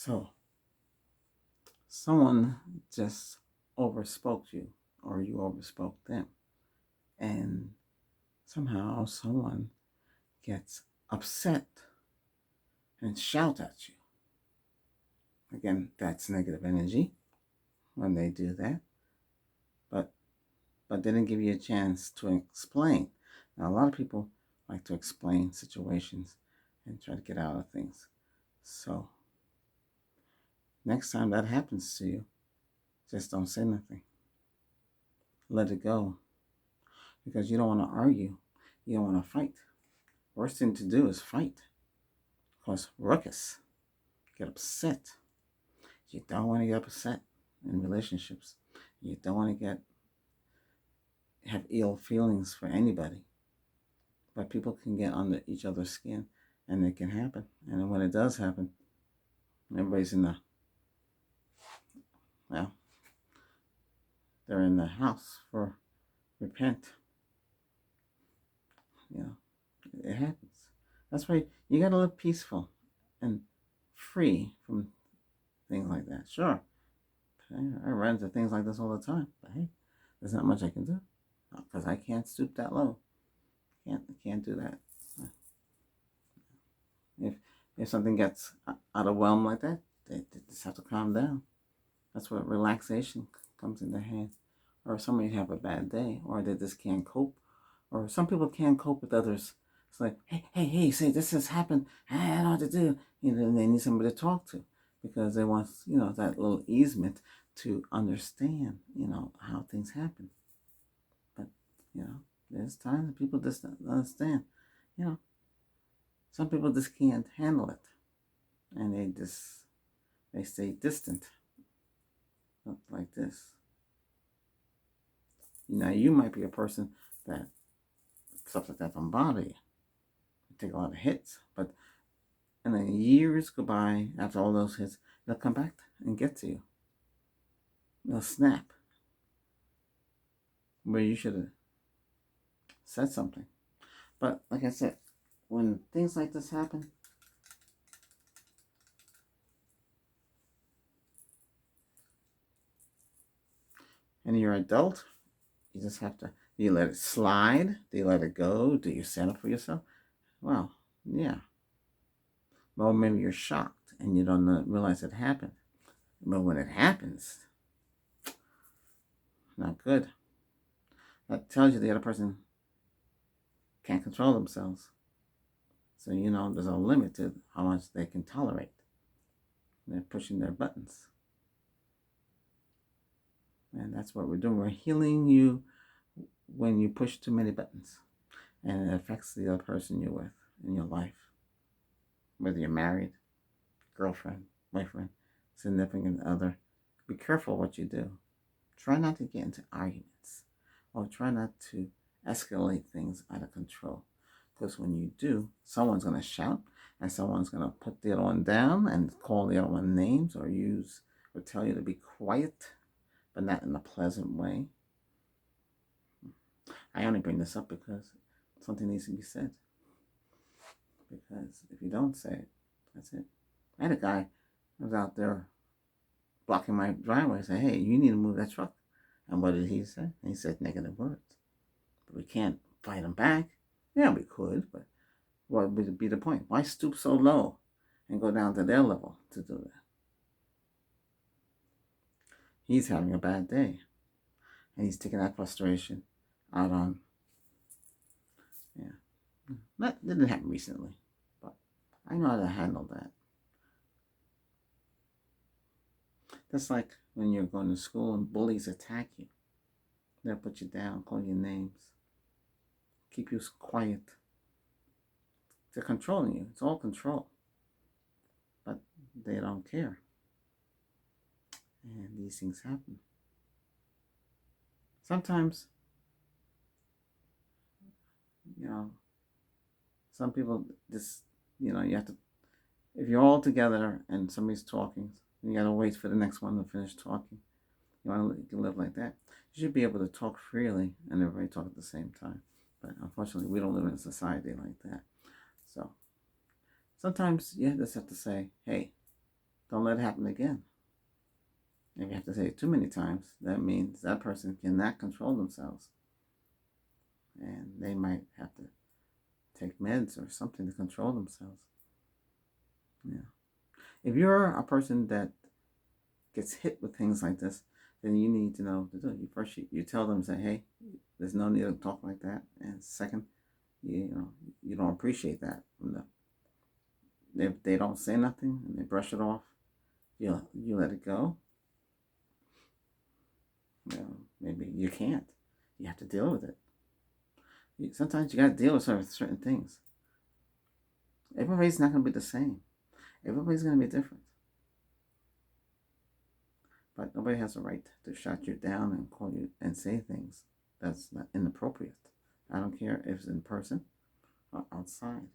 So, someone just overspoke you, or you overspoke them, and somehow someone gets upset and shout at you. Again, that's negative energy when they do that, but didn't give you a chance to explain. Now, a lot of people like to explain situations and try to get out of things. So, next time that happens to you, just don't say nothing. Let it go, because you don't want to argue. You don't want to fight. Worst thing to do is fight. Cause ruckus. Get upset. You don't want to get upset in relationships. You don't want to have ill feelings for anybody. But people can get under each other's skin, and it can happen. And when it does happen, everybody's well, they're in the house for repent. You know, it happens. That's why you gotta live peaceful and free from things like that. Sure, I run into things like this all the time, but hey, there's not much I can do because I can't stoop that low. Can't do that. If something gets out of whelm like that, they just have to calm down. That's where relaxation comes into hand. Or somebody have a bad day, or they just can't cope. Or some people can't cope with others. It's like, hey, say this has happened. I don't know what to do. They need somebody to talk to because they want, that little easement to understand, how things happen. But, there's times that people just don't understand. Some people just can't handle it, and they stay distant, like this. You might be a person that stuff like that don't bother you. You take a lot of hits, but and then years go by after all those hits, they'll come back and get to you. They'll snap where you should have said something. But like I said, when things like this happen, and you're an adult, you just have to. Do you let it slide? Do you let it go? Do you stand up for yourself? Well, yeah. Well, maybe you're shocked and you don't realize it happened. But when it happens, not good. That tells you the other person can't control themselves. So, there's a limit to how much they can tolerate. They're pushing their buttons. And that's what we're doing. We're healing you when you push too many buttons. And it affects the other person you're with in your life. Whether you're married, girlfriend, boyfriend, significant other. Be careful what you do. Try not to get into arguments. Or try not to escalate things out of control. Because when you do, someone's going to shout and someone's going to put the other one down and call the other one names or tell you to be quiet, but not in a pleasant way. I only bring this up because something needs to be said. Because if you don't say it, that's it. I had a guy who was out there blocking my driveway. I said, hey, you need to move that truck. And what did he say? He said negative words. But we can't fight him back. Yeah, we could, but what would be the point? Why stoop so low and go down to their level to do that? He's having a bad day. And he's taking that frustration out on, that didn't happen recently, but I know how to handle that. That's like when you're going to school and bullies attack you. They'll put you down, call you names, keep you quiet. They're controlling you. It's all control. But they don't care. And these things happen. Sometimes, some people just, you have to, if you're all together and somebody's talking, you got to wait for the next one to finish talking. You want to live like that. You should be able to talk freely and everybody talk at the same time. But unfortunately, we don't live in a society like that. So sometimes you just have to say, hey, Don't let it happen again. If you have to say it too many times, that means that person cannot control themselves. And they might have to take meds or something to control themselves. Yeah. If you're a person that gets hit with things like this, then you need to know to do it. First, you tell them, say, hey, there's no need to talk like that. And second, you don't appreciate that from them. If they don't say nothing and they brush it off, you let it go. Maybe you can't. You have to deal with it. Sometimes you got to deal with certain things. Everybody's not going to be the same. Everybody's going to be different. But nobody has a right to shut you down and call you and say things that's not inappropriate. I don't care if it's in person or outside.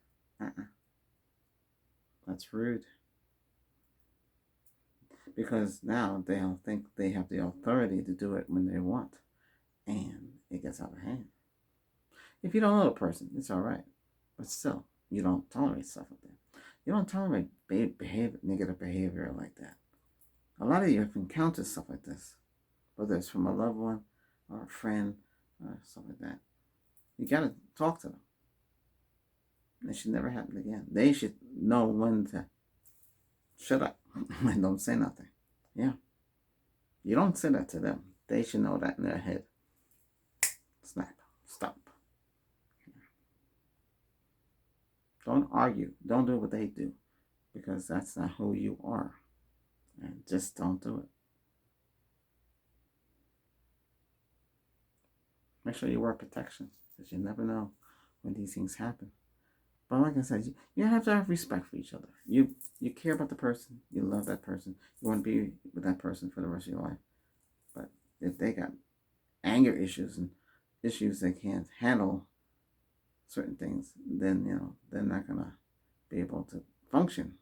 That's rude. Because now they'll think they have the authority to do it when they want. And it gets out of hand. If you don't know the person, it's all right. But still, you don't tolerate stuff like that. You don't tolerate negative behavior like that. A lot of you have encountered stuff like this, whether it's from a loved one or a friend or stuff like that. You got to talk to them. It should never happen again. They should know when to shut up and don't say nothing. Yeah. You don't say that to them. They should know that in their head. Snap. Stop. Don't argue. Don't do what they do, because that's not who you are. And just don't do it. Make sure you wear protection, because you never know when these things happen. But like I said, you have to have respect for each other. You care about the person. You love that person. You want to be with that person for the rest of your life. But if they got anger issues and issues they can't handle certain things, then they're not gonna be able to function.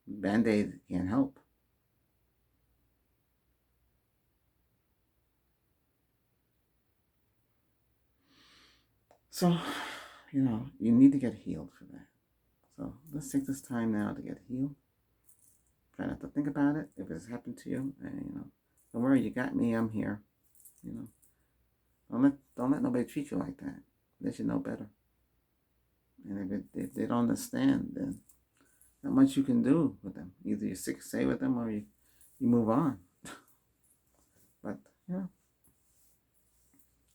Band-Aid can't help. So, you need to get healed for that. So let's take this time now to get healed. Try not to think about it if it's happened to you. And don't worry, you got me. I'm here. Don't let nobody treat you like that. They should know better. And if they don't understand, then not much you can do with them. Either you stay with them or you move on. But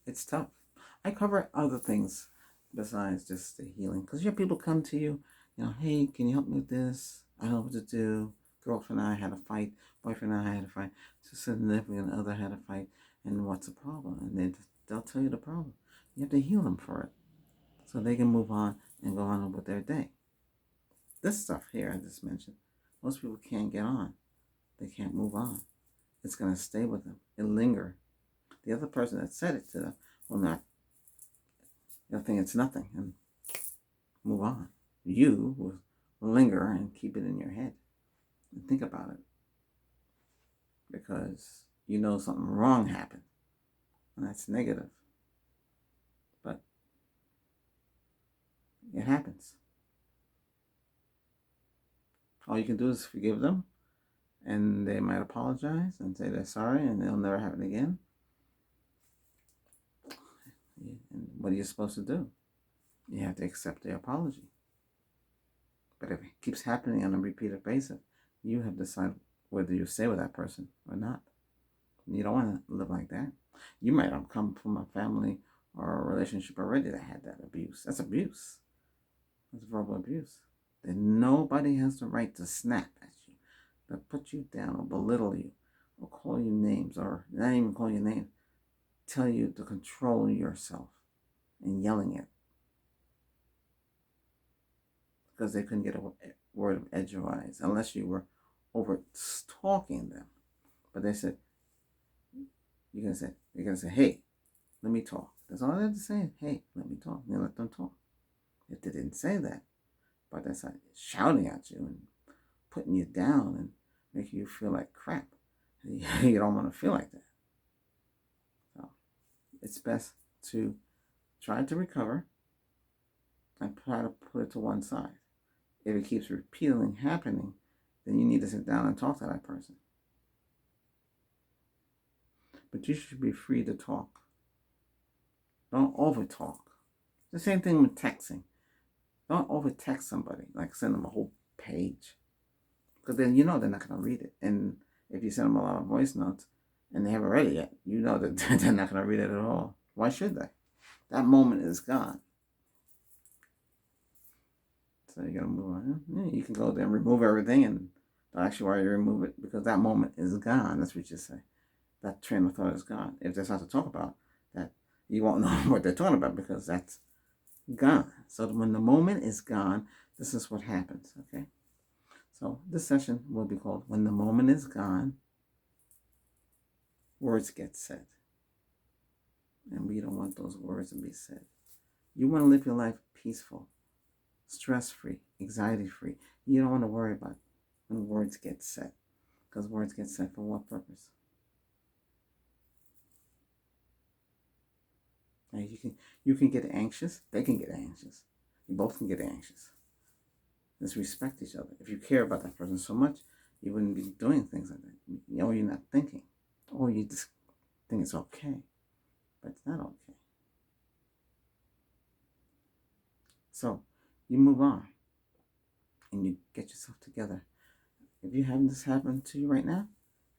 it's tough. I cover other things besides just the healing, because you have people come to you, hey, can you help me with this? I don't know what to do. Girlfriend and I had a fight. Boyfriend and I had a fight. Significant other had a fight. And what's the problem? And they'll tell you the problem. You have to heal them for it, so they can move on and go on with their day. This stuff here I just mentioned, most people can't get on. They can't move on. It's going to stay with them. It'll linger. The other person that said it to them will not. They'll think it's nothing and move on. You will linger and keep it in your head and think about it, because something wrong happened, and that's negative. But it happens. All you can do is forgive them, and they might apologize and say they're sorry and it'll never happen again. And what are you supposed to do? You have to accept their apology. But if it keeps happening on a repeated basis, you have to decide whether you stay with that person or not. You don't want to live like that. You might have come from a family or a relationship already that had that abuse. That's abuse. That's verbal abuse. Then nobody has the right to snap at you, to put you down or belittle you or call you names, or not even call you names, tell you to control yourself and yelling it because they couldn't get a word of edgewise unless you were over talking them. But they said, you're gonna say, hey, let me talk. That's all they have to say. Hey, let me talk. And let them talk. If they didn't say that, but that's like shouting at you and putting you down and making you feel like crap. You don't want to feel like that. So it's best to try to recover and try to put it to one side. If it keeps repeatedly happening, then you need to sit down and talk to that person. But you should be free to talk. Don't over talk. The same thing with texting. Don't over text somebody, like send them a whole page. Because then you know they're not going to read it. And if you send them a lot of voice notes and they haven't read it yet, you know that they're not going to read it at all. Why should they? That moment is gone. So you got to move on. Yeah, you can go there and remove everything and don't actually why you remove it because that moment is gone. That's what you say. That train of thought is gone. If there's something to talk about, that you won't know what they're talking about because that's gone. So when the moment is gone, this is what happens, okay? So this session will be called When the Moment is Gone, Words Get Said. And we don't want those words to be said. You want to live your life peaceful, stress-free, anxiety-free. You don't want to worry about when words get said. Because words get said for what purpose? Now you can get anxious. They can get anxious. You both can get anxious. Let's respect each other. If you care about that person so much, you wouldn't be doing things like that. Or you're not thinking. Or you just think it's okay. But it's not okay. So you move on. And you get yourself together. If you're having this happen to you right now,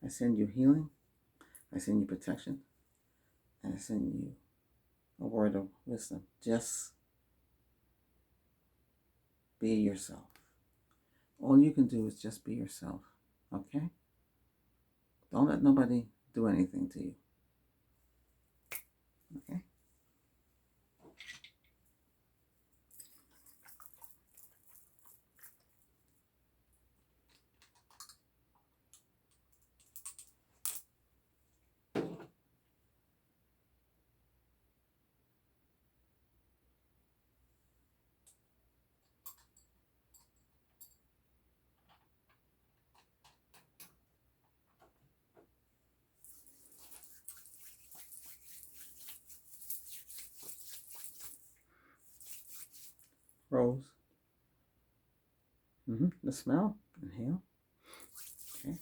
I send you healing. I send you protection. And I send you a word of wisdom. Just be yourself. All you can do is just be yourself. Okay? Don't let nobody do anything to you. Okay? Rose. The smell. Inhale. Okay.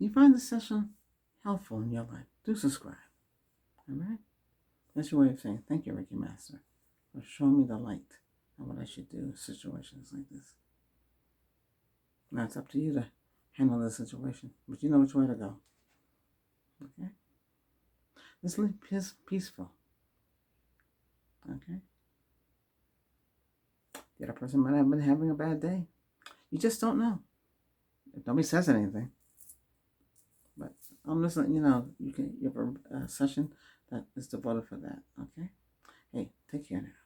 You find this session helpful in your life, do subscribe. Alright? That's your way of saying thank you, Reiki Master, for showing me the light and what I should do in situations like this. Now it's up to you to handle the situation, but you know which way to go. Okay? Just live peaceful. Okay? The other person might have been having a bad day. You just don't know. If nobody says anything. But I'm just letting you know, you have a session that is devoted for that. Okay? Hey, take care now.